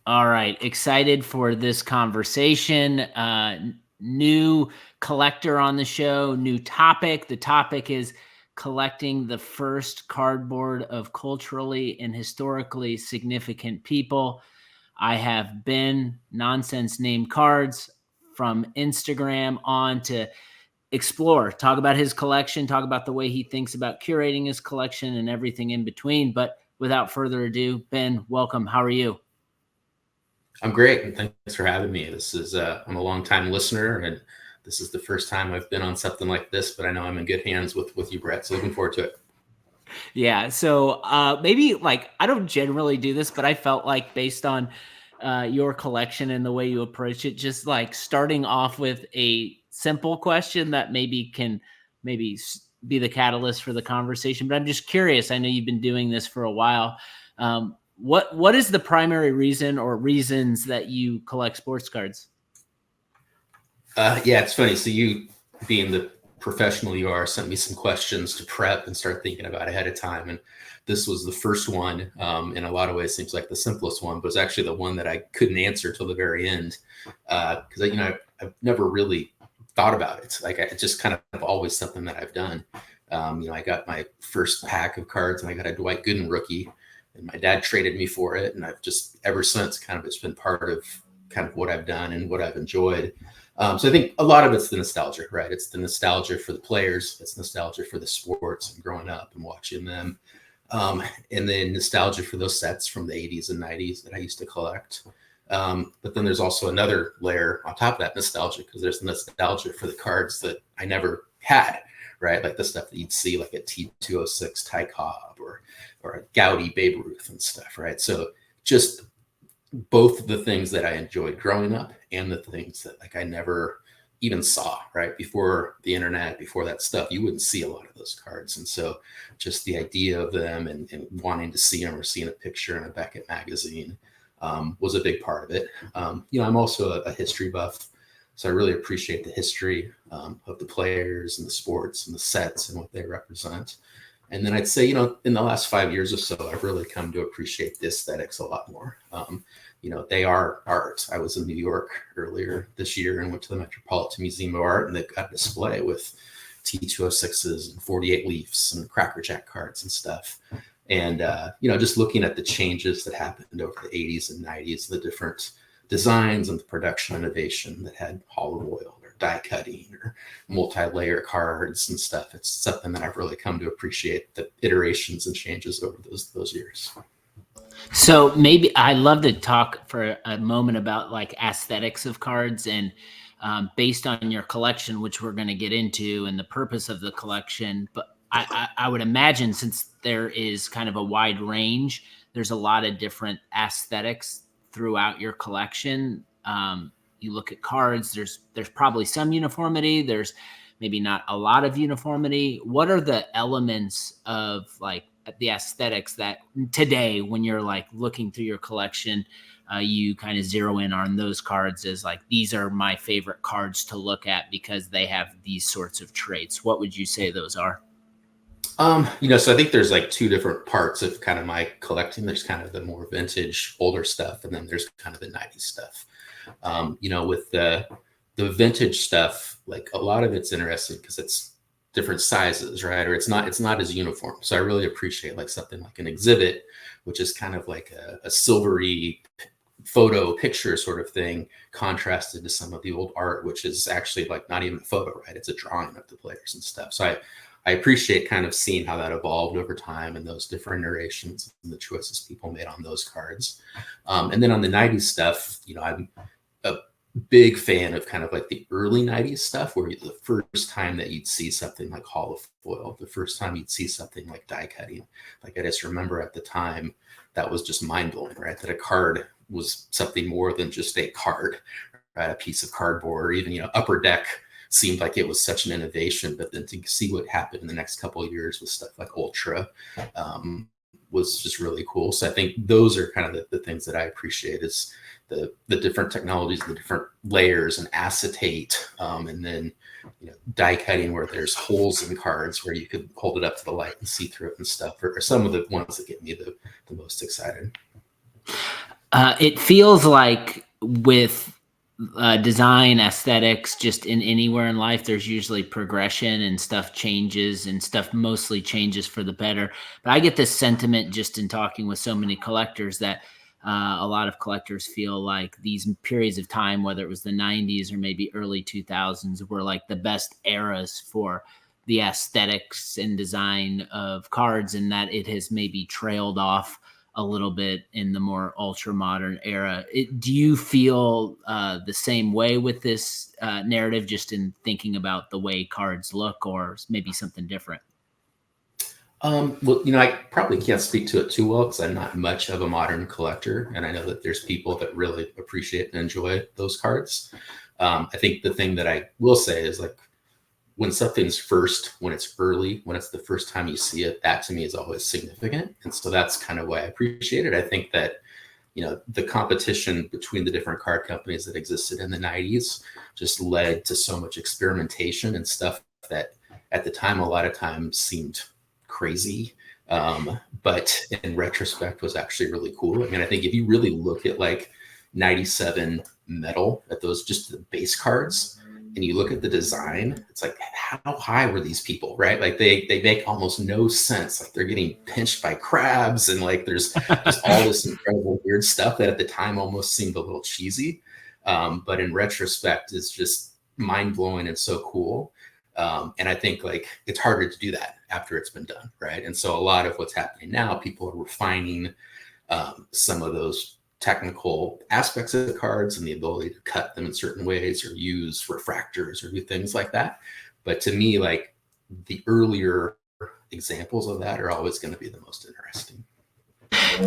All right. Excited for this conversation. New collector on the show, new topic. The topic is collecting the first cardboard of culturally and historically significant people. I have been nonsense named cards from Instagram on to explore, talk about his collection, talk about the way he thinks about curating his collection and everything in between. But without further ado, Ben, welcome. How are you? I'm great, and thanks for having me. This is I'm a long-time listener, and this is the first time I've been on something like this. But I know I'm in good hands with you, Brett. So looking forward to it. Yeah. So maybe like I don't generally do this, but I felt like based on your collection and the way you approach it, just like starting off with a simple question that maybe can be the catalyst for the conversation. But I'm just curious. I know you've been doing this for a while. What is the primary reason or reasons that you collect sports cards? Yeah, it's funny. So you, being the professional you are, sent me some questions to prep and start thinking about ahead of time. And this was the first one. In a lot of ways, seems like the simplest one, but it's actually the one that I couldn't answer till the very end because I've never really thought about it. Like it's just kind of always something that I've done. I got my first pack of cards, and I got a Dwight Gooden rookie, and my dad traded me for it, and I've just ever since kind of it's been part of kind of what I've done and what I've enjoyed. So I think a lot of it's the nostalgia, right? It's the nostalgia for the players. It's nostalgia for the sports and growing up and watching them. And then nostalgia for those sets from the 80s and 90s that I used to collect. But then there's also another layer on top of that nostalgia, because there's the nostalgia for the cards that I never had, right? Like the stuff that you'd see like a T206 Ty Cobb or a Gaudy Babe Ruth and stuff, right? So just both the things that I enjoyed growing up and the things that like I never even saw, right? Before the internet, before that stuff, you wouldn't see a lot of those cards. And so just the idea of them and wanting to see them or seeing a picture in a Beckett magazine was a big part of it. I'm also a history buff, so I really appreciate the history of the players and the sports and the sets and what they represent. And then I'd say, in the last 5 years or so, I've really come to appreciate the aesthetics a lot more. They are art. I was in New York earlier this year and went to the Metropolitan Museum of Art, and they've got a display with T206s and 48 Leafs and Cracker Jack cards and stuff. And, just looking at the changes that happened over the 80s and 90s, the different designs and the production innovation that had hollow oil or die cutting or multi-layer cards and stuff. It's something that I've really come to appreciate, the iterations and changes over those years. So maybe I'd love to talk for a moment about like aesthetics of cards and based on your collection, which we're going to get into, and the purpose of the collection. But I would imagine, since there is kind of a wide range, there's a lot of different aesthetics throughout your collection. You look at cards, there's probably some uniformity. There's maybe not a lot of uniformity. What are the elements of like the aesthetics that today, when you're like looking through your collection, you kind of zero in on those cards as like, these are my favorite cards to look at because they have these sorts of traits? What would you say those are? So I think there's like two different parts of kind of my collecting. There's kind of the more vintage, older stuff, and then there's kind of the 90s stuff. With the vintage stuff, like a lot of it's interesting because it's different sizes, right? Or it's not as uniform. So I really appreciate like something like an exhibit, which is kind of like a silvery photo picture sort of thing, contrasted to some of the old art, which is actually like not even a photo, right? It's a drawing of the players and stuff. So I appreciate kind of seeing how that evolved over time and those different iterations and the choices people made on those cards. And then on the 90s stuff, I'm a big fan of kind of like the early 90s stuff, where the first time that you'd see something like hollow foil, the first time you'd see something like die cutting. Like I just remember at the time that was just mind blowing, right? That a card was something more than just a card, right? A piece of cardboard, or even, Upper Deck seemed like it was such an innovation, but then to see what happened in the next couple of years with stuff like Ultra was just really cool. So I think those are kind of the things that I appreciate, is the different technologies, the different layers and acetate, and then die cutting where there's holes in cards where you could hold it up to the light and see through it and stuff, are some of the ones that get me the most excited. It feels like with design aesthetics, just in anywhere in life, there's usually progression and stuff changes and stuff mostly changes for the better. But I get this sentiment just in talking with so many collectors that a lot of collectors feel like these periods of time, whether it was the 90s or maybe early 2000s, were like the best eras for the aesthetics and design of cards, and that it has maybe trailed off a little bit in the more ultra modern era. Do you feel the same way with this narrative, just in thinking about the way cards look, or maybe something different? Well, I probably can't speak to it too well because I'm not much of a modern collector, and I know that there's people that really appreciate and enjoy those cards. I think the thing that I will say is, like, when something's first, when it's early, when it's the first time you see it, that to me is always significant. And so that's kind of why I appreciate it. I think that, the competition between the different card companies that existed in the 90s just led to so much experimentation and stuff that at the time, a lot of times seemed crazy. But in retrospect was actually really cool. I mean, I think if you really look at like 97 metal, at those, just the base cards, and you look at the design, it's like, how high were these people, right? Like they make almost no sense. Like they're getting pinched by crabs, and like there's just all this incredible weird stuff that at the time almost seemed a little cheesy. But in retrospect, it's just mind blowing and so cool. And I think like it's harder to do that after it's been done, right? And so a lot of what's happening now, people are refining some of those technical aspects of the cards and the ability to cut them in certain ways or use refractors or do things like that. But to me, like, the earlier examples of that are always going to be the most interesting.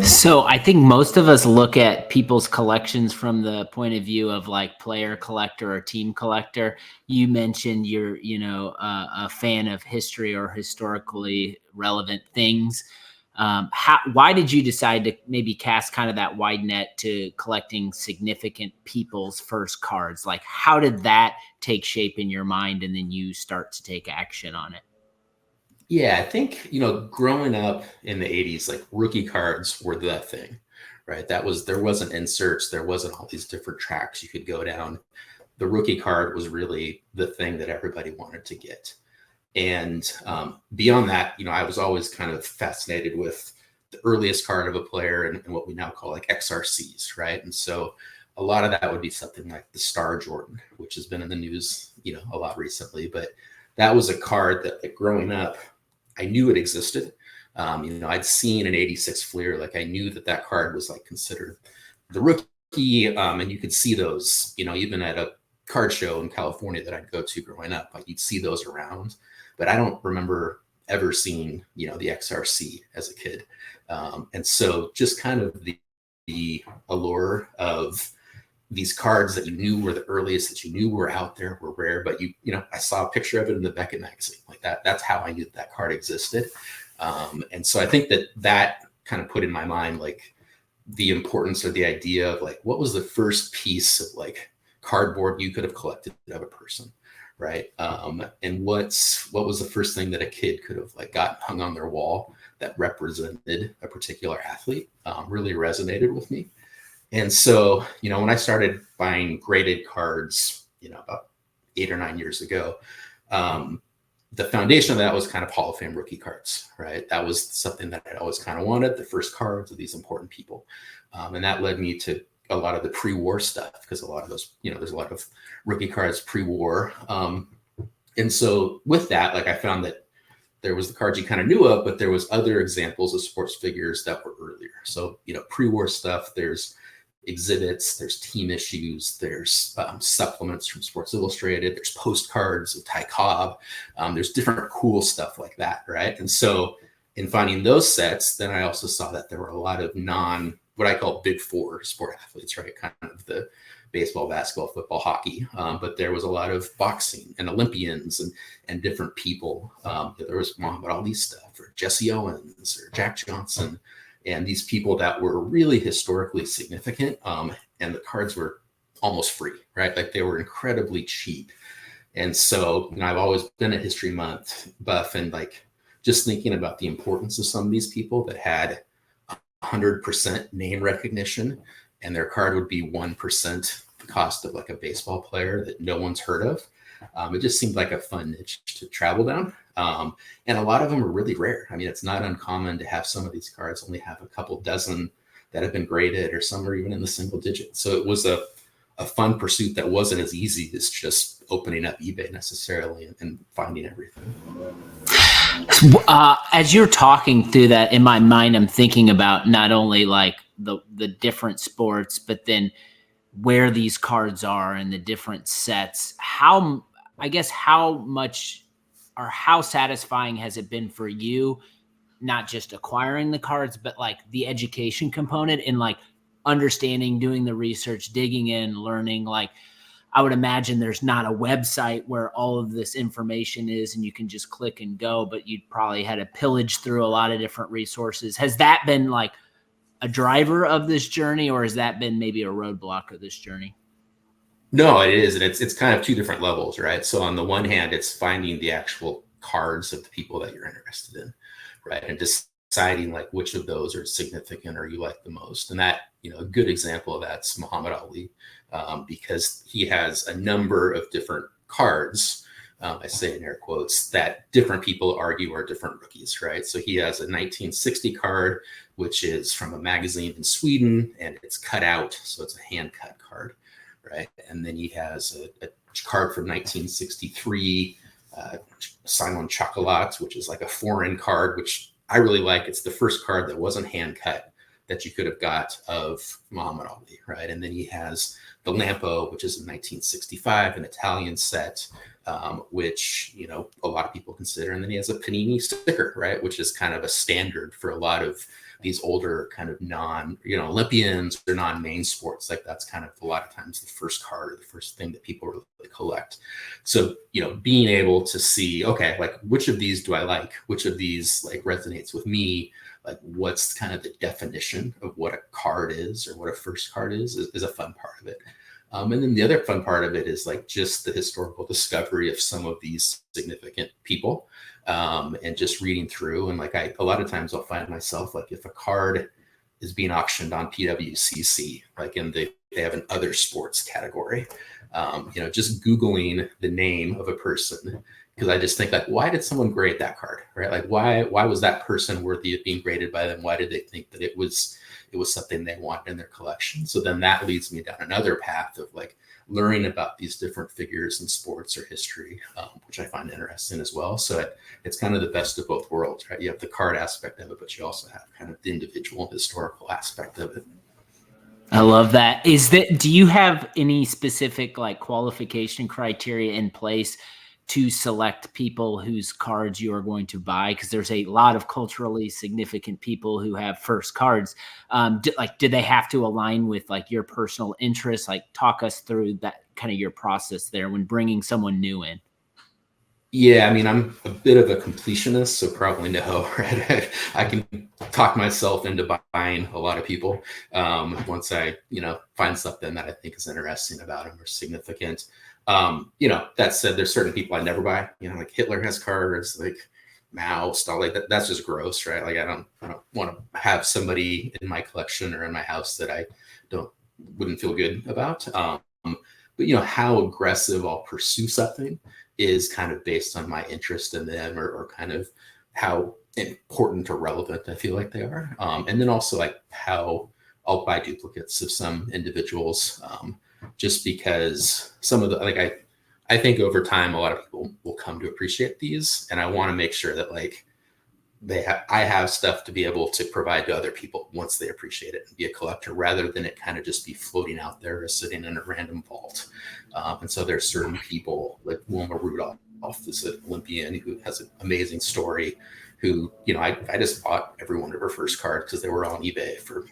So I think most of us look at people's collections from the point of view of like player collector or team collector. You mentioned you're, a fan of history or historically relevant things. Why did you decide to maybe cast kind of that wide net to collecting significant people's first cards? Like, how did that take shape in your mind, and then you start to take action on it? Yeah, I think, growing up in the 80s, like, rookie cards were the thing, right? There wasn't inserts, there wasn't all these different tracks you could go down. The rookie card was really the thing that everybody wanted to get. And beyond that, I was always kind of fascinated with the earliest card of a player and what we now call like XRCs, right? And so a lot of that would be something like the Star Jordan, which has been in the news, a lot recently. But that was a card that, like, growing up, I knew it existed. I'd seen an 86 Fleer. Like, I knew that card was like considered the rookie. And you could see those, even at a card show in California that I'd go to growing up, like, you'd see those around. But I don't remember ever seeing, the XRC as a kid. And so just kind of the allure of these cards that you knew were the earliest, that you knew were out there, were rare, but I saw a picture of it in the Beckett magazine. Like that's how I knew that card existed. And so I think that kind of put in my mind, like, the importance or the idea of, like, what was the first piece of, like, cardboard you could have collected of a person, right? And what was the first thing that a kid could have, like, got hung on their wall that represented a particular athlete? Really resonated with me. And so, when I started buying graded cards, about 8 or 9 years ago, the foundation of that was kind of Hall of Fame rookie cards, right? That was something that I always kind of wanted, the first cards of these important people. And that led me to a lot of the pre-war stuff, because a lot of those, there's a lot of rookie cards pre-war. And so with that, like, I found that there was the cards you kind of knew of, but there was other examples of sports figures that were earlier. So, pre-war stuff, there's exhibits, there's team issues, there's supplements from Sports Illustrated, there's postcards of Ty Cobb, there's different cool stuff like that, right? And so in finding those sets, then I also saw that there were a lot of what I call big four sport athletes, right? Kind of the baseball, basketball, football, hockey, but there was a lot of boxing and Olympians and different people. There was Muhammad Ali stuff, or Jesse Owens, or Jack Johnson, and these people that were really historically significant. And the cards were almost free, right? Like, they were incredibly cheap. And so, I've always been a History Month buff, and, like, just thinking about the importance of some of these people that had 100% name recognition and their card would be 1% the cost of like a baseball player that no one's heard of. It just seemed like a fun niche to travel down. And a lot of them are really rare. I mean, it's not uncommon to have some of these cards only have a couple dozen that have been graded, or some are even in the single digits. So it was a fun pursuit that wasn't as easy as just opening up eBay necessarily and finding everything. As you're talking through that, in my mind, I'm thinking about not only like the different sports, but then where these cards are and the different sets. How much or how satisfying has it been for you, not just acquiring the cards, but like the education component and like understanding, doing the research, digging in, learning? Like, I would imagine there's not a website where all of this information is and you can just click and go, but you'd probably had to pillage through a lot of different resources. Has that been like a driver of this journey, or has that been maybe a roadblock of this journey? No, it is. And it's kind of two different levels, right? So on the one hand, it's finding the actual cards of the people that you're interested in, right? And deciding like which of those are significant or you like the most. And that, a good example of that's Muhammad Ali, because he has a number of different cards, I say in air quotes, that different people argue are different rookies, right? So he has a 1960 card, which is from a magazine in Sweden, and it's cut out. So it's a hand cut card, right? And then he has a card from 1963, Simon Chocolat, which is like a foreign card, which I really like. It's the first card that wasn't hand cut that you could have got of Muhammad Ali, right? And then he has the Lampo, which is in 1965, an Italian set, which, a lot of people consider. And then he has a Panini sticker, right? Which is kind of a standard for a lot of these older kind of Olympians or non-main sports. Like that's kind of a lot of times the first card or the first thing that people really collect. So, being able to see, okay, like which of these do I like? Which of these like resonates with me? Like what's kind of the definition of what a card is or what a first card is a fun part of it. And then the other fun part of it is like just the historical discovery of some of these significant people, and just reading through. And like a lot of times I'll find myself like if a card is being auctioned on PWCC, like they have an other sports category, just Googling the name of a person, because I just think like, why did someone grade that card, right? Like why was that person worthy of being graded by them? Why did they think that it was something they wanted in their collection? So then that leads me down another path of like learning about these different figures in sports or history, which I find interesting as well. So it's kind of the best of both worlds, right? You have the card aspect of it, but you also have kind of the individual historical aspect of it. I love that. Do you have any specific like qualification criteria in place to select people whose cards you are going to buy? Because there's a lot of culturally significant people who have first cards. Do they have to align with like your personal interests? Like talk us through that kind of your process there when bringing someone new in. Yeah, I mean, I'm a bit of a completionist, so probably no, right? I can talk myself into buying a lot of people once I, find something that I think is interesting about them or significant. That said, there's certain people I never buy. Like Hitler has cards, like Mao, Stalin. That's just gross, right? Like I don't want to have somebody in my collection or in my house that I wouldn't feel good about. But how aggressive I'll pursue something is kind of based on my interest in them or kind of how important or relevant I feel like they are. And then also like how I'll buy duplicates of some individuals, just because some of the, I think over time, a lot of people will come to appreciate these. And I want to make sure that like I have stuff to be able to provide to other people once they appreciate it and be a collector, rather than it kind of just be floating out there or sitting in a random vault. And so there's certain people like Wilma Rudolph, this Olympian who has an amazing story, who, I just bought every one of her first cards because they were on eBay for,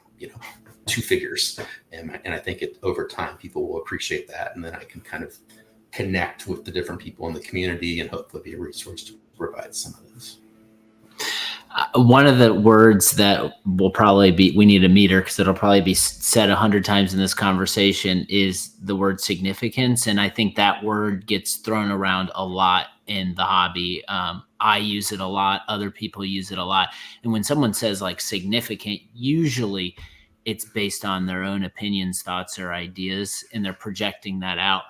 2 figures. And I think over time, people will appreciate that. And then I can kind of connect with the different people in the community and hopefully be a resource to provide some of this. One of the words that will probably we need a meter because it'll probably be said 100 times in this conversation is the word significance. And I think that word gets thrown around a lot in the hobby. I use it a lot. Other people use it a lot. And when someone says like significant, usually it's based on their own opinions, thoughts, or ideas, and they're projecting that out.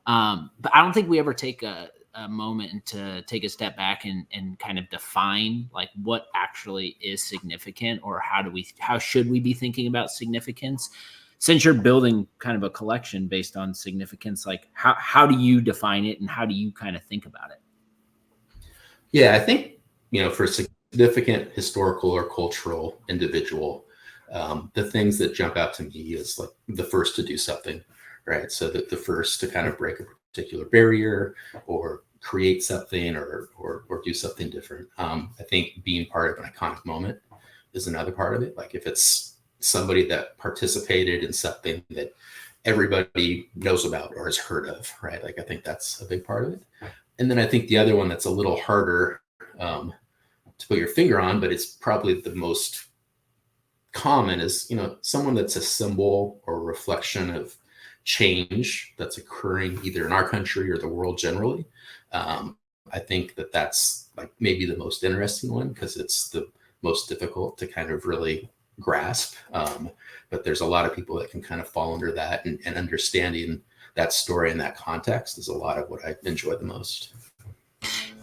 But I don't think we ever take a moment to take a step back and kind of define like what actually is significant, or how should we be thinking about significance. Since you're building kind of a collection based on significance, like how do you define it, and how do you kind of think about it? Yeah, I think, for a significant historical or cultural individual, the things that jump out to me is like the first to do something, right? So that the first to kind of break a particular barrier or create something or do something different. I think being part of an iconic moment is another part of it. Like if it's somebody that participated in something that everybody knows about or has heard of, right? Like I think that's a big part of it. And then I think the other one that's a little harder to put your finger on, but it's probably the most common is, someone that's a symbol or reflection of change that's occurring either in our country or the world generally. I think that's like maybe the most interesting one because it's the most difficult to kind of really grasp. But there's a lot of people that can kind of fall under that, and understanding that story in that context is a lot of what I enjoy the most.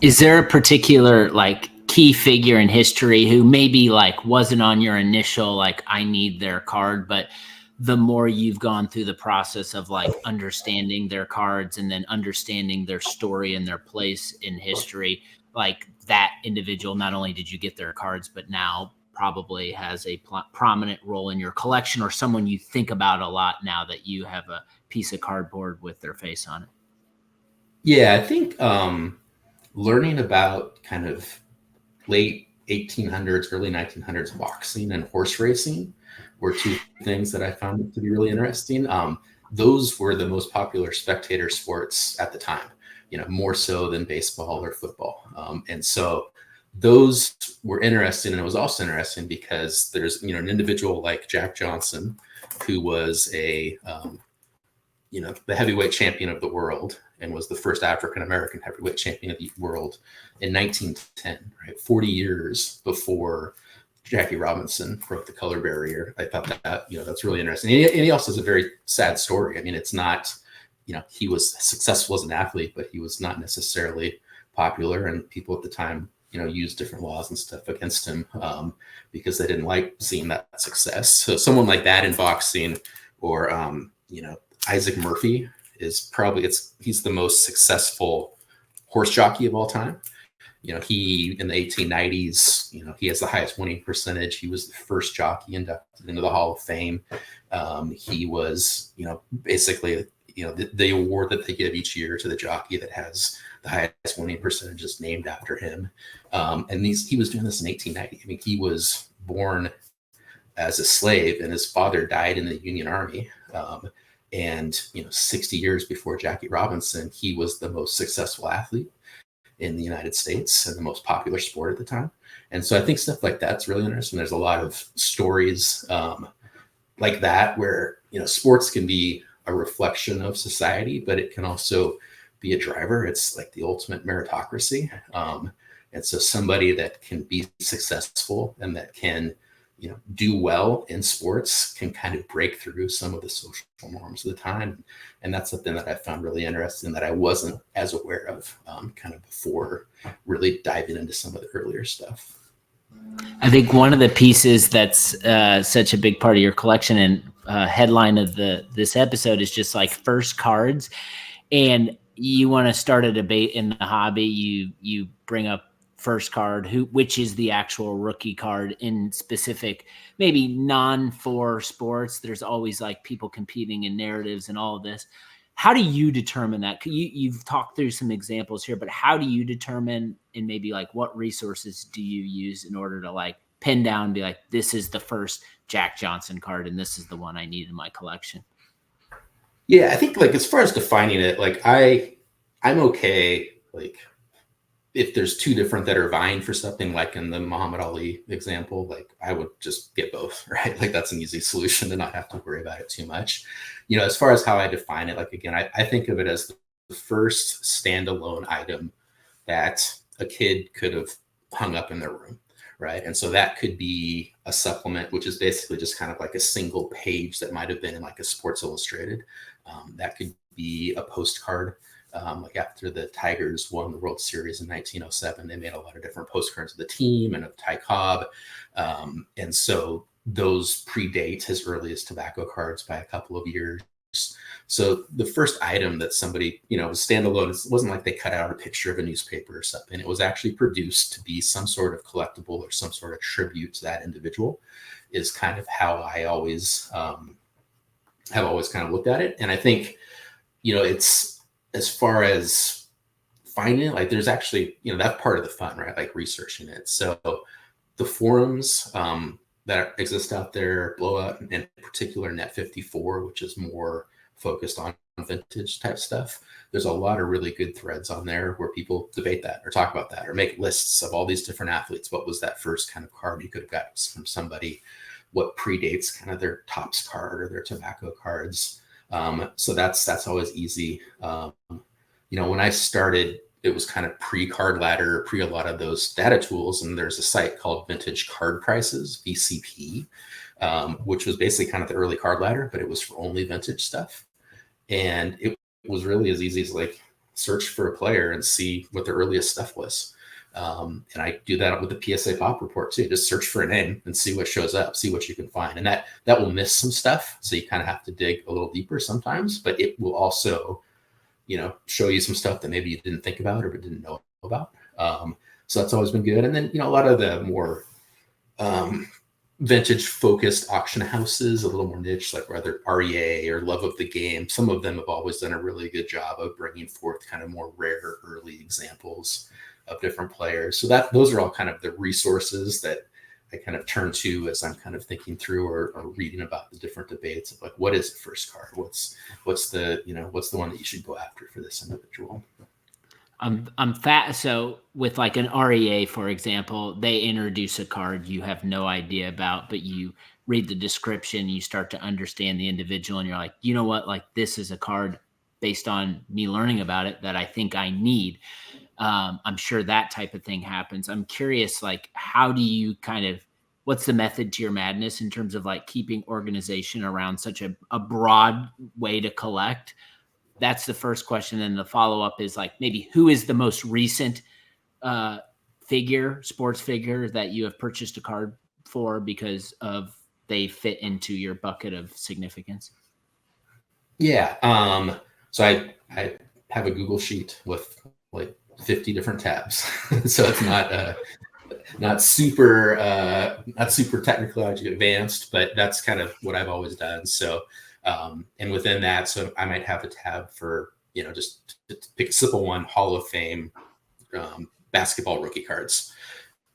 Is there a particular like key figure in history who maybe like wasn't on your initial like I need their card, but the more you've gone through the process of like understanding their cards and then understanding their story and their place in history, like that individual, not only did you get their cards, but now probably has a prominent role in your collection, or someone you think about a lot now that you have a piece of cardboard with their face on it? Yeah, I think learning about kind of late 1800s, early 1900s boxing and horse racing were two things that I found to be really interesting. Those were the most popular spectator sports at the time, more so than baseball or football. And so those were interesting. And it was also interesting because there's, an individual like Jack Johnson, who was the heavyweight champion of the world and was the first African-American heavyweight champion of the world in 1910, right? 40 years before Jackie Robinson broke the color barrier. I thought that, that's really interesting. And he also has a very sad story. I mean, it's not, he was successful as an athlete, but he was not necessarily popular. And people at the time, used different laws and stuff against him because they didn't like seeing that success. So someone like that in boxing, or, Isaac Murphy is probably, he's the most successful horse jockey of all time. He in the 1890s, he has the highest winning percentage. He was the first jockey inducted into the Hall of Fame. He was, basically, the award that they give each year to the jockey that has the highest winning percentage is named after him. And he was doing this in 1890. I mean, he was born as a slave, and his father died in the Union Army. And 60 years before Jackie Robinson, he was the most successful athlete in the United States and the most popular sport at the time. And so I think stuff like that's really interesting. There's a lot of stories like that where, sports can be a reflection of society, but it can also be a driver. It's like the ultimate meritocracy. And so somebody that can be successful and that can, do well in sports can kind of break through some of the social norms of the time. And that's something that I found really interesting that I wasn't as aware of kind of before really diving into some of the earlier stuff. I think one of the pieces that's such a big part of your collection and headline of this episode is just like first cards. And you want to start a debate in the hobby. You bring up first card, which is the actual rookie card in specific, maybe non-for sports. There's always like people competing in narratives and all of this. How do you determine that? You've talked through some examples here, but how do you determine, and maybe like what resources do you use in order to like pin down and be like, this is the first Jack Johnson card and this is the one I need in my collection? Yeah, I think like as far as defining it, like I'm okay, like if there's two different that are vying for something, like in the Muhammad Ali example, like I would just get both, right? Like that's an easy solution to not have to worry about it too much. As far as how I define it, like, again, I think of it as the first standalone item that a kid could have hung up in their room, right? And so that could be a supplement, which is basically just kind of like a single page that might have been in like a Sports Illustrated. That could be a postcard. Like after the Tigers won the World Series in 1907, they made a lot of different postcards of the team and of Ty Cobb. And so those predate as early as tobacco cards by a couple of years. So the first item that somebody, was standalone. It wasn't like they cut out a picture of a newspaper or something. It was actually produced to be some sort of collectible or some sort of tribute to that individual, is kind of how I always have always kind of looked at it. And I think, it's, as far as finding it, like there's actually, that's part of the fun, right? Like researching it. So the forums that exist out there, Blowout, and in particular Net54, which is more focused on vintage type stuff. There's a lot of really good threads on there where people debate that or talk about that or make lists of all these different athletes. What was that first kind of card you could have got from somebody? What predates kind of their Topps card or their tobacco cards? So that's always easy. When I started, it was kind of pre-card ladder, pre a lot of those data tools. And there's a site called Vintage Card Prices, VCP, which was basically kind of the early card ladder, but it was for only vintage stuff. And it was really as easy as like search for a player and see what the earliest stuff was. And I do that with the PSA Pop report too. Just search for a name and see what shows up, see what you can find. And that will miss some stuff. So you kind of have to dig a little deeper sometimes, but it will also, show you some stuff that maybe you didn't think about or didn't know about. So that's always been good. And then, a lot of the more vintage focused auction houses, a little more niche, like whether REA or Love of the Game, some of them have always done a really good job of bringing forth kind of more rare early examples of different players. So those are all kind of the resources that I kind of turn to as I'm kind of thinking through or reading about the different debates of like, what is the first card? What's the one that you should go after for this individual? I'm fat. So with like an REA, for example, they introduce a card you have no idea about, but you read the description, you start to understand the individual, and you're like, you know what? Like this is a card based on me learning about it that I think I need. I'm sure that type of thing happens. I'm curious, like, how do you what's the method to your madness in terms of like keeping organization around such a broad way to collect? That's the first question. And the follow-up is like, maybe who is the most recent sports figure that you have purchased a card for because of they fit into your bucket of significance? Yeah. So I have a Google sheet with like 50 different tabs. So it's not super technologically advanced, but that's kind of what I've always done. So, and within that, so I might have a tab for, just to pick a simple one, Hall of Fame, basketball rookie cards.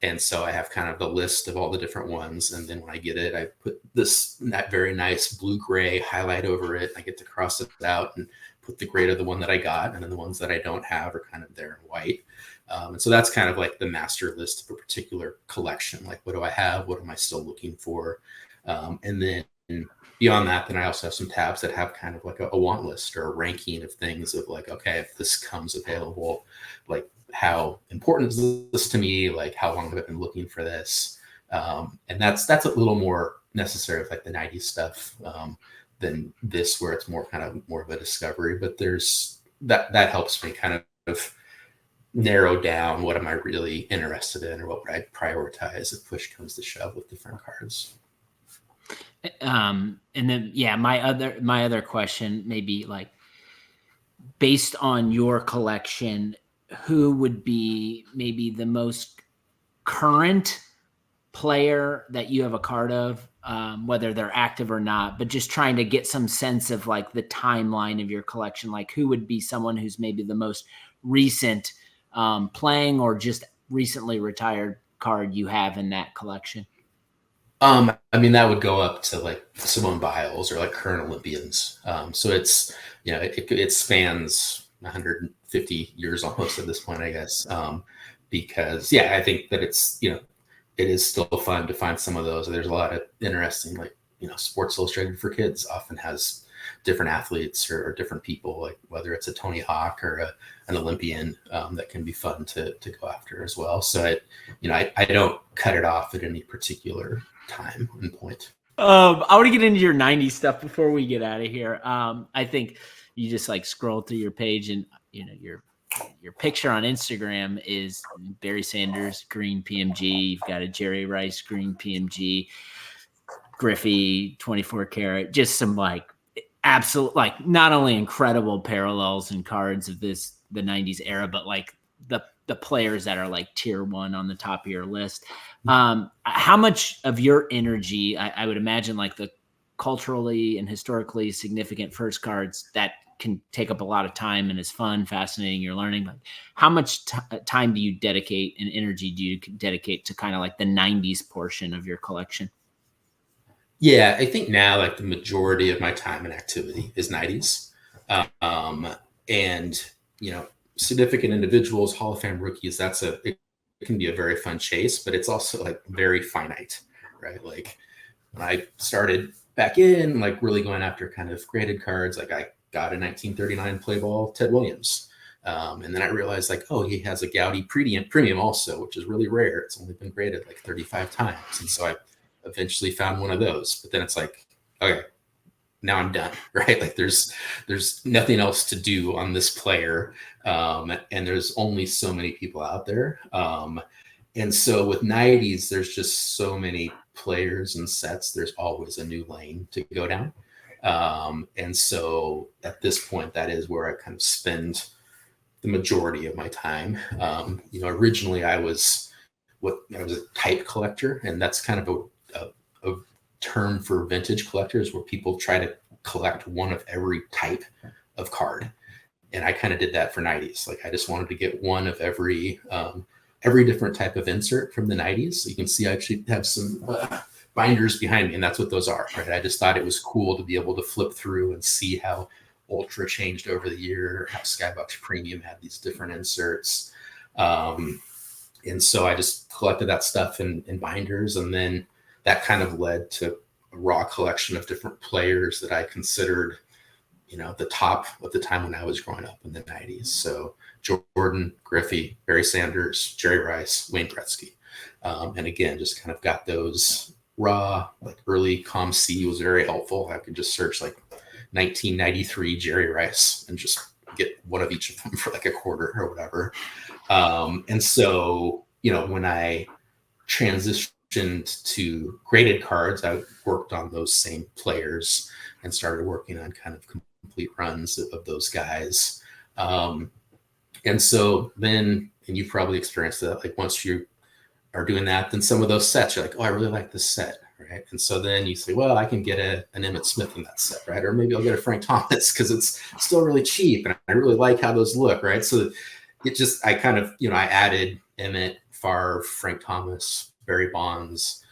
And so I have kind of the list of all the different ones. And then when I get it, I put that very nice blue-gray highlight over it. I get to cross it out and put the grade of the one that I got. And then the ones that I don't have are kind of there in white. And so that's kind of like the master list of a particular collection. Like, what do I have? What am I still looking for? And then beyond that, then I also have some tabs that have kind of like a want list or a ranking of things of like, okay, if this comes available, like, how important is this to me? Like, how long have I been looking for this? And that's a little more necessary with like the 90s stuff than this, where it's more of a discovery. But there's that helps me kind of narrow down what am I really interested in or what would I prioritize if push comes to shove with different cards. And then, my other question, maybe like, based on your collection, who would be maybe the most current player that you have a card of, whether they're active or not, but just trying to get some sense of like the timeline of your collection, like who would be someone who's maybe the most recent playing or just recently retired card you have in that collection? I mean, that would go up to like Simone Biles or like current Olympians. So it's, it spans 150 years almost at this point, I guess. Because I think that it's, it is still fun to find some of those. There's a lot of interesting, like, Sports Illustrated for Kids often has different athletes or different people, like whether it's a Tony Hawk or an Olympian, that can be fun to go after as well. So I don't cut it off at any particular time and point. I want to get into your 90s stuff before we get out of here. I think you just like scroll through your page and your picture on Instagram is Barry Sanders green PMG. You've got a Jerry Rice green PMG, Griffey 24 karat, just some like absolute, like not only incredible parallels and cards of the 90s era, but like the players that are like tier one on the top of your list. How much of your energy, I would imagine, like the culturally and historically significant first cards that can take up a lot of time and is fun, fascinating, you're learning, but how much time do you dedicate and energy do you dedicate to kind of like the 90s portion of your collection? Yeah, I think now like the majority of my time and activity is 90s. And, significant individuals, Hall of Fame rookies, it can be a very fun chase, but it's also like very finite, right? Like when I started back in, like really going after kind of graded cards, like I got a 1939 play ball Ted Williams. And then I realized like, oh, he has a Gaudi premium also, which is really rare. It's only been graded like 35 times. And so I eventually found one of those, but then it's like, okay, now I'm done, right? Like there's nothing else to do on this player. And there's only so many people out there. And so with 90s, there's just so many players and sets. There's always a new lane to go down. And so at this point, that is where I kind of spend the majority of my time. Originally I was a type collector, and that's kind of a term for vintage collectors where people try to collect one of every type of card. And I kind of did that for 90s. Like I just wanted to get one of every different type of insert from the 90s. So you can see I actually have some binders behind me, and that's what those are, right? I just thought it was cool to be able to flip through and see how Ultra changed over the year, how SkyBox Premium had these different inserts. And so I just collected that stuff in binders, and then that kind of led to a raw collection of different players that I considered, the top of the time when I was growing up in the 90s. So Jordan, Griffey, Barry Sanders, Jerry Rice, Wayne Gretzky. And again, just kind of got those raw, like early ComC was very helpful. I could just search like 1993 Jerry Rice and just get one of each of them for like a quarter or whatever. And so, when I transitioned to graded cards, I worked on those same players and started working on kind of complete runs of those guys. And so then, and you probably experienced that, like once you are doing that, then some of those sets, you're like, oh, I really like this set, right? And so then you say, well, I can get an Emmitt Smith in that set, right? Or maybe I'll get a Frank Thomas because it's still really cheap and I really like how those look, right? So I kind of, I added Emmitt, Favre, Frank Thomas, Barry Bonds,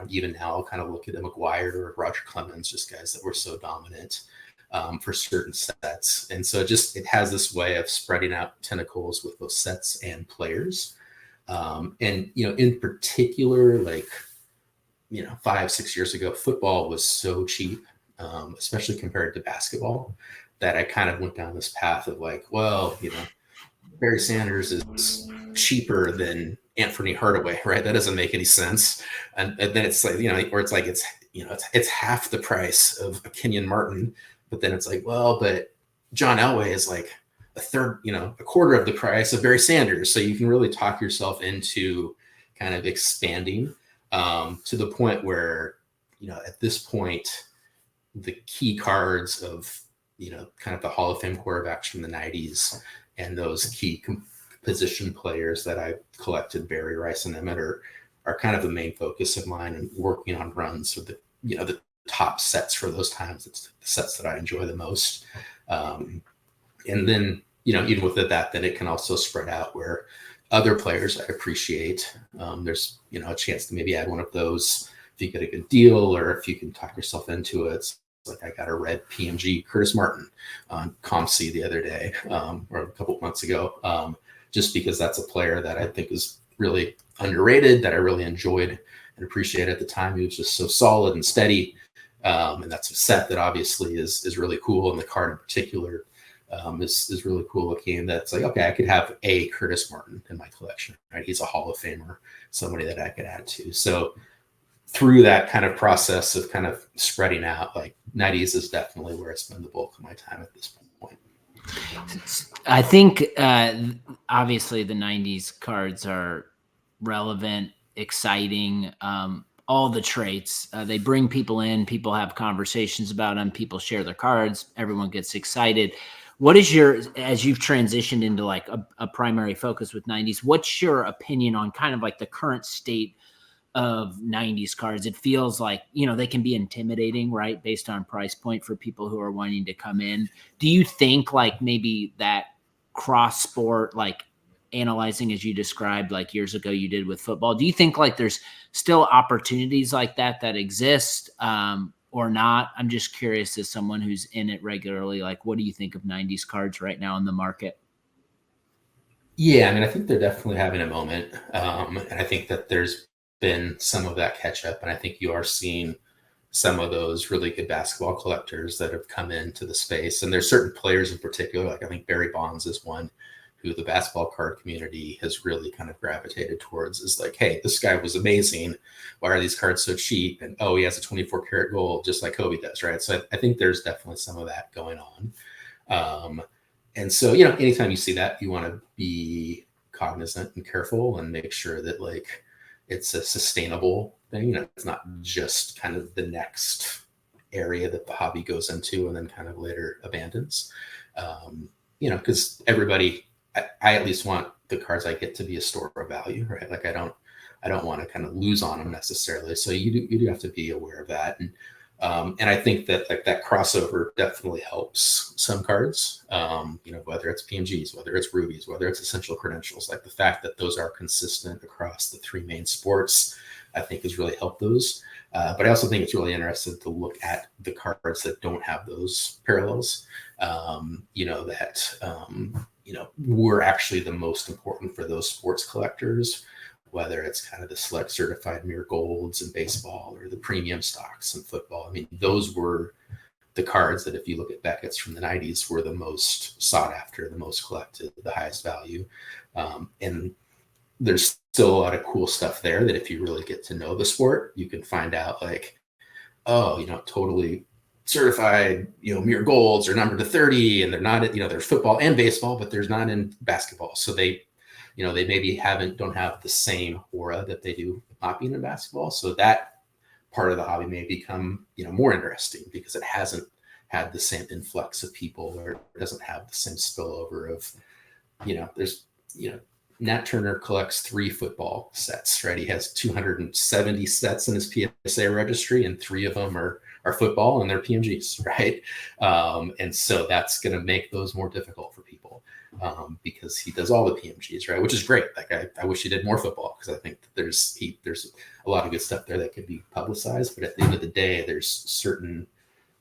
even now I'll kind of look at a McGuire or Roger Clemens, just guys that were so dominant for certain sets. And so it has this way of spreading out tentacles with both sets and players. And, in particular, like, 5-6 years ago, football was so cheap, especially compared to basketball, that I kind of went down this path of like, well, Barry Sanders is cheaper than Anthony Hardaway, right? That doesn't make any sense. And then it's like, or it's like, it's half the price of a Kenyon Martin, but then it's like, well, but John Elway is like a quarter of the price of Barry Sanders. So you can really talk yourself into kind of expanding to the point where, at this point, the key cards of, kind of the Hall of Fame quarterbacks from the 90s and those key position players that I collected, Barry, Rice, and Emmitt, are kind of the main focus of mine, and working on runs with the top sets for those times. It's the sets that I enjoy the most. And then, even with that, then it can also spread out where other players I appreciate. There's, a chance to maybe add one of those if you get a good deal, or if you can talk yourself into it. It's like I got a red PMG Curtis Martin on ComC the other day, or a couple of months ago, just because that's a player that I think is really underrated, that I really enjoyed and appreciated at the time. He was just so solid and steady. And that's a set that obviously is really cool. And the card in particular is really cool looking. That's like, okay, I could have a Curtis Martin in my collection, right? He's a Hall of Famer, somebody that I could add to. So through that kind of process of kind of spreading out, like 90s is definitely where it's been the bulk of my time at this point. I think obviously the 90s cards are relevant, exciting, all the traits. They bring people in, people have conversations about them, people share their cards, everyone gets excited. What is as you've transitioned into like a primary focus with 90s, what's your opinion on kind of like the current state of 90s cards? It feels like, they can be intimidating, right? Based on price point for people who are wanting to come in. Do you think like maybe that cross sport, like analyzing as you described like years ago you did with football, do you think like there's still opportunities like that exist or not? I'm just curious, as someone who's in it regularly, like what do you think of 90s cards right now in the market? Yeah, I mean, I think they're definitely having a moment. And I think that there's been some of that catch up. And I think you are seeing some of those really good basketball collectors that have come into the space. And there's certain players in particular, like I think Barry Bonds is one who the basketball card community has really kind of gravitated towards, is like, hey, this guy was amazing. Why are these cards so cheap? And oh, he has a 24 karat gold just like Kobe does, right? So I think there's definitely some of that going on. And so, anytime you see that, you want to be cognizant and careful and make sure that like it's a sustainable thing. It's not just kind of the next area that the hobby goes into and then kind of later abandons. Because everybody, I at least want the cards I get to be a store of value, right? Like I don't want to kind of lose on them necessarily. So you do have to be aware of that. And I think that like that crossover definitely helps some cards, whether it's PMGs, whether it's Rubies, whether it's essential credentials, like the fact that those are consistent across the three main sports, I think has really helped those. But I also think it's really interesting to look at the cards that don't have those parallels, were actually the most important for those sports collectors, whether it's kind of the select certified mirror golds in baseball or the premium stocks in football. I mean, those were the cards that if you look at Beckett's from the 90s were the most sought after, the most collected, the highest value. And there's still a lot of cool stuff there that if you really get to know the sport, you can find out like, totally certified, mirror golds are numbered to 30 and they're not, there's football and baseball, but there's not in basketball. So they maybe don't have the same aura that they do not being in basketball. So that part of the hobby may become, more interesting because it hasn't had the same influx of people, or it doesn't have the same spillover of, Nat Turner collects 3 football sets, right? He has 270 sets in his PSA registry, and 3 of them are football and they're PMGs, right? And so that's going to make those more difficult for people because he does all the PMGs, right? Which is great. Like I wish he did more football because I think that there's a lot of good stuff there that could be publicized. But at the end of the day, there's certain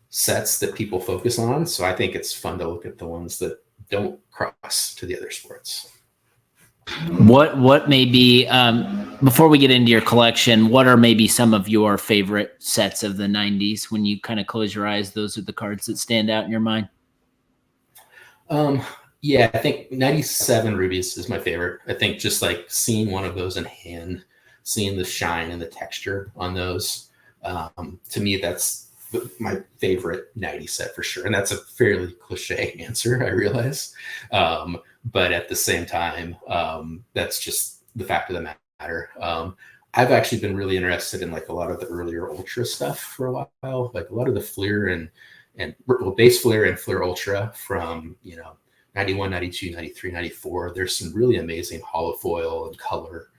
sets that people focus on. So I think it's fun to look at the ones that don't cross to the other sports. What may be, before we get into your collection, what are maybe some of your favorite sets of the 90s? When you kind of close your eyes, those are the cards that stand out in your mind? Yeah, I think 97 Rubies is my favorite. I think just like seeing one of those in hand, seeing the shine and the texture on those, to me, that's my favorite 90 set for sure. And that's a fairly cliche answer, I realize. But at the same time, that's just the fact of the matter. I've actually been really interested in like a lot of the earlier Ultra stuff for a while, like a lot of the Fleer and base Fleer and Fleer Ultra from, 91, 92, 93, 94. There's some really amazing holofoil and color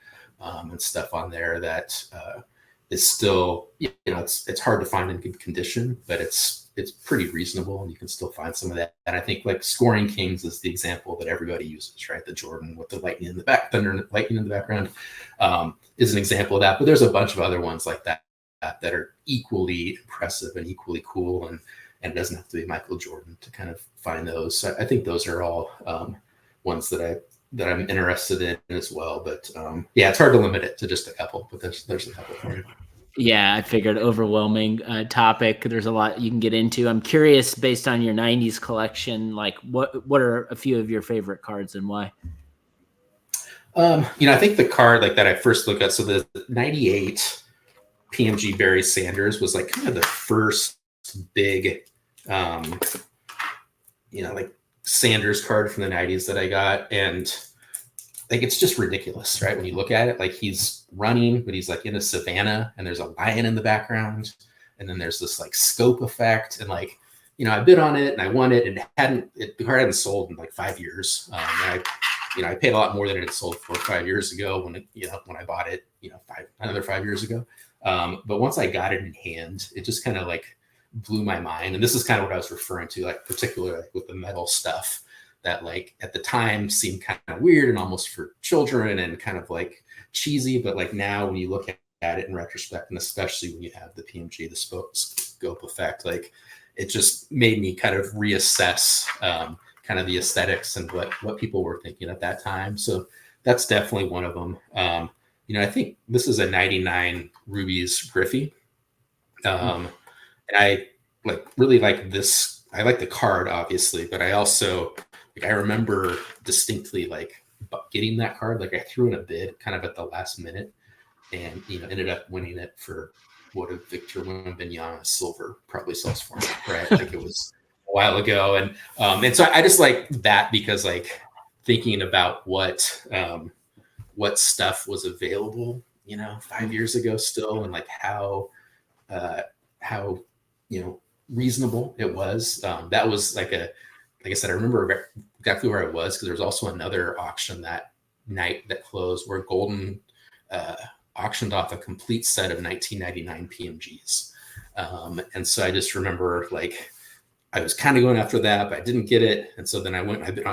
and stuff on there that is still, it's hard to find in good condition, but it's pretty reasonable and you can still find some of that. And I think like Scoring Kings is the example that everybody uses, right? The Jordan with the lightning in the back, thunder and lightning in the background is an example of that. But there's a bunch of other ones like that are equally impressive and equally cool. And it doesn't have to be Michael Jordan to kind of find those. So I think those are all ones that I'm interested in as well. But yeah, it's hard to limit it to just a couple, but there's a couple for you. Yeah, I figured overwhelming topic. There's a lot you can get into. I'm curious, based on your '90s collection, like what are a few of your favorite cards and why? I think the card like that I first looked at, so the '98 PMG Barry Sanders was like kind of the first big, like Sanders card from the '90s that I got, and like it's just ridiculous, right? When you look at it, like he's running, but he's like in a savannah, and there's a lion in the background, and then there's this like scope effect, and like I bid on it and I won it, and the card hadn't sold in like 5 years. I paid a lot more than it had sold for 5 years ago when I bought it, another 5 years ago. But once I got it in hand, it just kind of like blew my mind. And this is kind of what I was referring to, like particularly like with the metal stuff that like at the time seemed kind of weird and almost for children and kind of like cheesy. But like now when you look at it in retrospect, and especially when you have the PMG, the scope effect, like it just made me kind of reassess kind of the aesthetics and what people were thinking at that time. So that's definitely one of them. I think this is a '99 Rubies Griffey. And I really like this. I like the card, obviously, but I also I remember distinctly like getting that card. Like I threw in a bid kind of at the last minute, and ended up winning it for what a Victor Wembanyama silver probably sells for, right? Like it was a while ago, and so I just like that because like thinking about what stuff was available, 5 years ago still, and like how reasonable it was. That was like I said, I remember exactly where I was because there was also another auction that night that closed where Golden auctioned off a complete set of 1999 PMGs. And so I just remember like I was kind of going after that, but I didn't get it. And so then I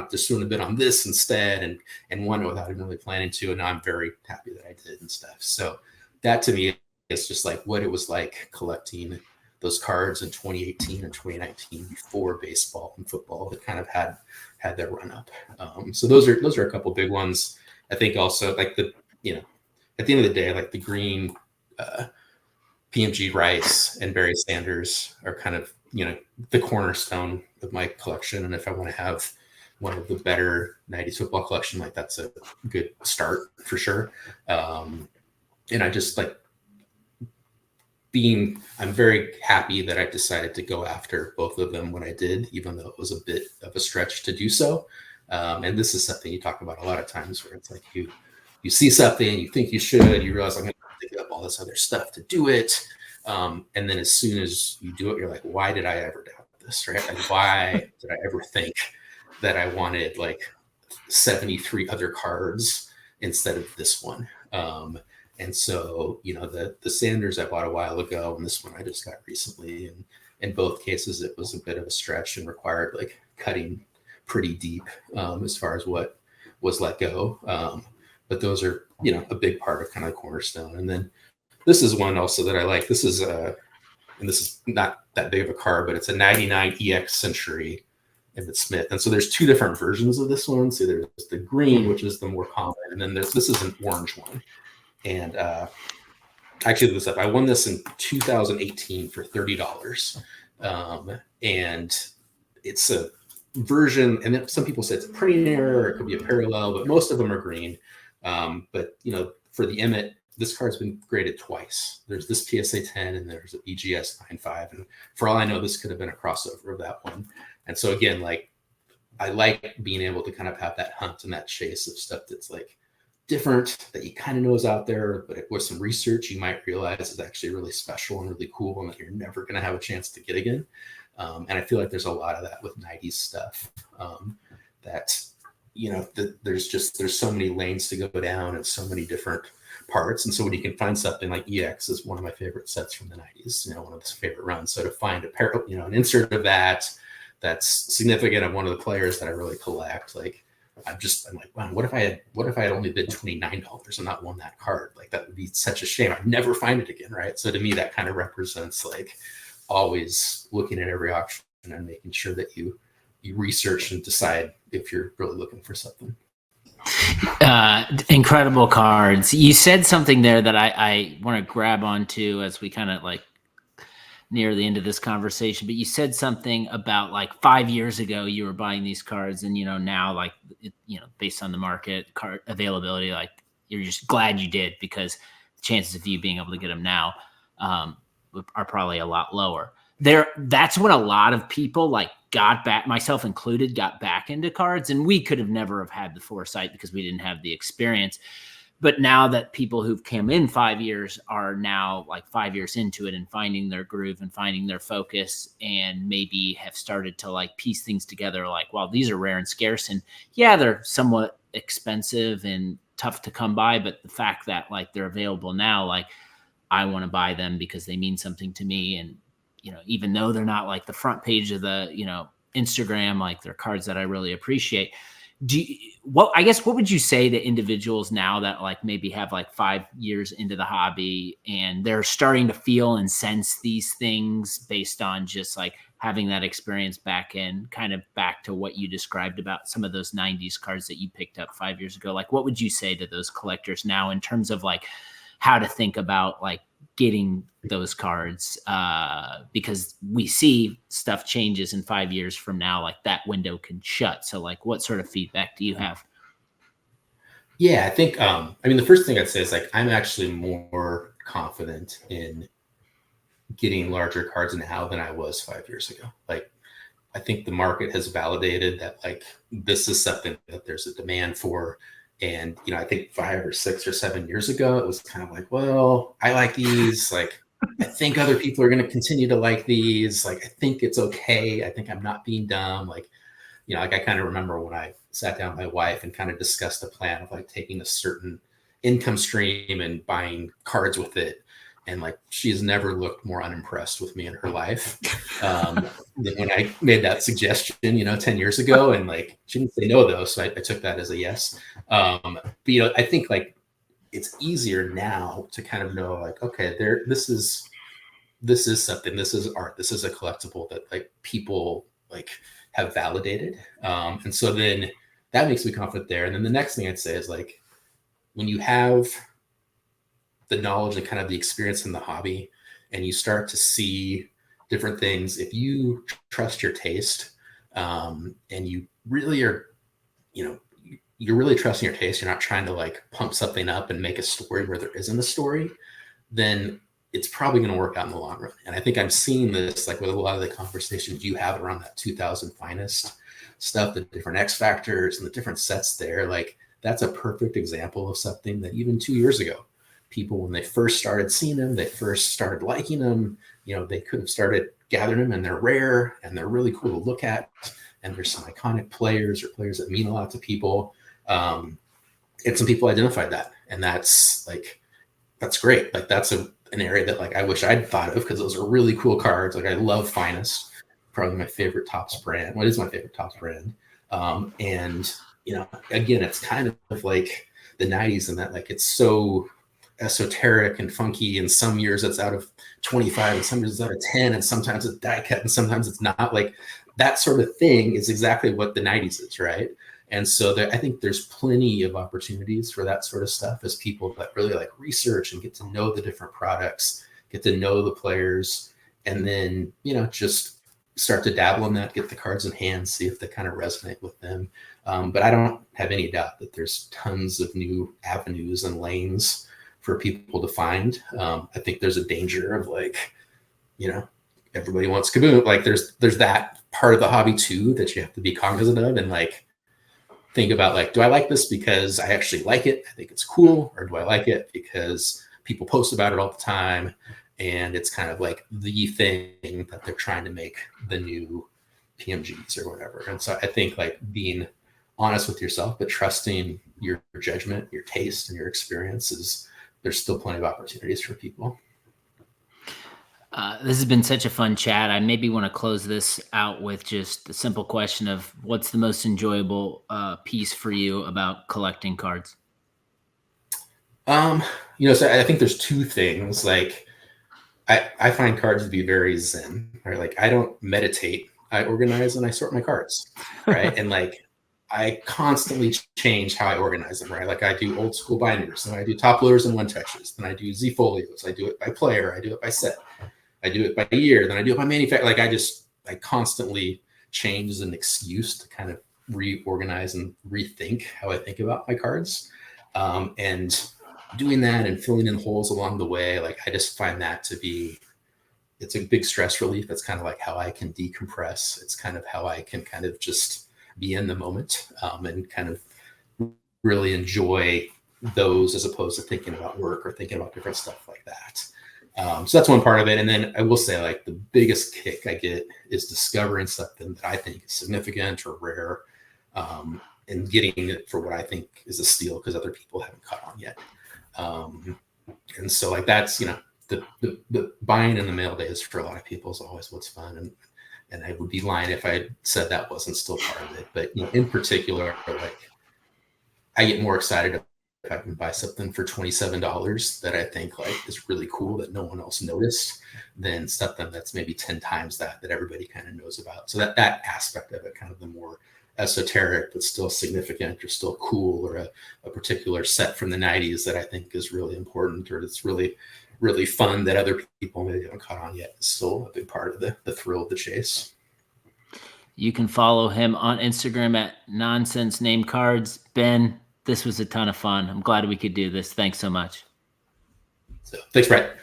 just doing a bit on this instead and won it without even really planning to. And now I'm very happy that I did and stuff. So that to me is just like what it was like collecting those cards in 2018 and 2019 before baseball and football that kind of had their run up. So those are a couple big ones. I think also like at the end of the day, like the green PMG Rice and Barry Sanders are kind of, the cornerstone of my collection. And if I want to have one of the better '90s football collection, like that's a good start for sure. And I just like I'm very happy that I decided to go after both of them when I did, even though it was a bit of a stretch to do so. And this is something you talk about a lot of times where it's like you see something, you think you should, you realize I'm going to pick up all this other stuff to do it. And then as soon as you do it, you're like, why did I ever doubt this, right? Like, why did I ever think that I wanted like 73 other cards instead of this one? And so, the Sanders I bought a while ago and this one I just got recently. And in both cases, it was a bit of a stretch and required like cutting pretty deep as far as what was let go. But those are, a big part of kind of the cornerstone. And then this is one also that I like. This is and this is not that big of a card, but it's a '99 EX Century Emmitt Smith. And so there's two different versions of this one. So there's the green, which is the more common, and then this is an orange one. And I actually looked this up. I won this in 2018 for $30. And it's a version, and then some people say it's a printing error, or it could be a parallel, but most of them are green. But for the Emmitt, this card's been graded twice. There's this PSA 10 and there's a BGS 9.5. And for all I know, this could have been a crossover of that one. And so again, like I like being able to kind of have that hunt and that chase of stuff that's like different, that you kind of know is out there, but with some research, you might realize is actually really special and really cool and that you're never going to have a chance to get again. And I feel like there's a lot of that with '90s stuff that, there's so many lanes to go down and so many different parts. And so when you can find something like EX is one of my favorite sets from the '90s, one of the favorite runs. So to find an insert of that's significant of one of the players that I really collect, like I'm like, wow, what if I had only bid $29 and not won that card? Like that would be such a shame. I'd never find it again, right? So to me, that kind of represents like always looking at every auction and making sure that you research and decide if you're really looking for something. Incredible cards. You said something there that I want to grab onto as we kind of like near the end of this conversation, but you said something about like 5 years ago you were buying these cards, and now like based on the market card availability, like you're just glad you did, because the chances of you being able to get them now um, are probably a lot lower. That's when a lot of people like got back, myself included, got back into cards, and we could have never have had the foresight because we didn't have the experience. But now that people who've come in 5 years are now like 5 years into it and finding their groove and finding their focus, and maybe have started to like piece things together, like, well, these are rare and scarce, and yeah, they're somewhat expensive and tough to come by, but the fact that like they're available now, like I want to buy them because they mean something to me. And even though they're not like the front page of the Instagram, like they're cards that I really appreciate. I guess what would you say to individuals now that like maybe have like 5 years into the hobby and they're starting to feel and sense these things based on just like having that experience back in, kind of back to what you described about some of those 90s cards that you picked up 5 years ago? Like, what would you say to those collectors now in terms of like how to think about like getting those cards, because we see stuff changes in 5 years from now, like that window can shut. So like, what sort of feedback do you have? Yeah, I think, I mean, the first thing I'd say is like, I'm actually more confident in getting larger cards now than I was 5 years ago. Like, I think the market has validated that like, this is something that there's a demand for. And, I think 5 or 6 or 7 years ago, it was kind of like, well, I like these. Like, I think other people are going to continue to like these. Like, I think it's okay. I think I'm not being dumb. Like, like I kind of remember when I sat down with my wife and kind of discussed a plan of like taking a certain income stream and buying cards with it. And like, she's never looked more unimpressed with me in her life than when I made that suggestion, 10 years ago. And like, she didn't say no though. So I took that as a yes. But, I think like it's easier now to kind of know like, okay, this is something, this is art, this is a collectible that like people like have validated. And so then that makes me confident there. And then the next thing I'd say is like, when you have the knowledge and kind of the experience in the hobby and you start to see different things, if you trust your taste, and you really are, you're really trusting your taste, you're not trying to like pump something up and make a story where there isn't a story, then it's probably going to work out in the long run. And I think I'm seeing this like with a lot of the conversations you have around that 2000 finest stuff, the different X factors and the different sets there. Like, that's a perfect example of something that even 2 years ago, people, when they first started seeing them, they first started liking them, they could have started gathering them, and they're rare and they're really cool to look at. And there's some iconic players or players that mean a lot to people. And some people identified that, and that's great. Like, that's an area that like I wish I'd thought of, because those are really cool cards. Like, I love Finest, probably my favorite Topps brand. What is my favorite Topps brand? And again, it's kind of like the 90s in that like it's so esoteric and funky, and some years it's out of 25 and some years it's out of 10, and sometimes it's die cut and sometimes it's not. Like, that sort of thing is exactly what the 90s is, right? And so I think there's plenty of opportunities for that sort of stuff as people that really like research and get to know the different products, get to know the players, and then just start to dabble in that, get the cards in hand, see if they kind of resonate with them. But I don't have any doubt that there's tons of new avenues and lanes for people to find. I think there's a danger of like, everybody wants Kaboom. Like, there's that part of the hobby too that you have to be cognizant of, and like think about like, do I like this because I actually like it, I think it's cool, or do I like it because people post about it all the time and it's kind of like the thing that they're trying to make the new PMGs or whatever. And so I think like being honest with yourself, but trusting your judgment, your taste, and your experiences, there's still plenty of opportunities for people. This has been such a fun chat. I maybe want to close this out with just the simple question of what's the most enjoyable piece for you about collecting cards? So I think there's two things. Like, I find cards to be very zen, right? Like, I don't meditate, I organize and I sort my cards, right? And like, I constantly change how I organize them, right? Like I do old school binders, and I do top loaders and one touches, then I do Z folios, I do it by player, I do it by set, I do it by year, then I do it by manufacturer. Like I constantly change as an excuse to kind of reorganize and rethink how I think about my cards. And doing that and filling in holes along the way, like I just find that to be, it's a big stress relief. That's kind of like how I can decompress. It's kind of how I can kind of just be in the moment, and kind of really enjoy those as opposed to thinking about work or thinking about different stuff like that. So that's one part of it. And then I will say, like, the biggest kick I get is discovering something that I think is significant or rare, and getting it for what I think is a steal because other people haven't caught on yet. And so, like, that's, the buying in the mail days for a lot of people is always what's fun. And I would be lying if I said that wasn't still part of it. But in particular, like, I get more excited if I can buy something for $27 that I think like is really cool that no one else noticed than something that's maybe 10 times that everybody kind of knows about. So that aspect of it, kind of the more esoteric but still significant or still cool, or a particular set from the 90s that I think is really important, or it's really, really fun that other people maybe haven't caught on yet, is still a big part of the thrill of the chase. You can follow him on Instagram at Nonsense Name Cards. Ben, this was a ton of fun. I'm glad we could do this. Thanks so much. So thanks, Brett.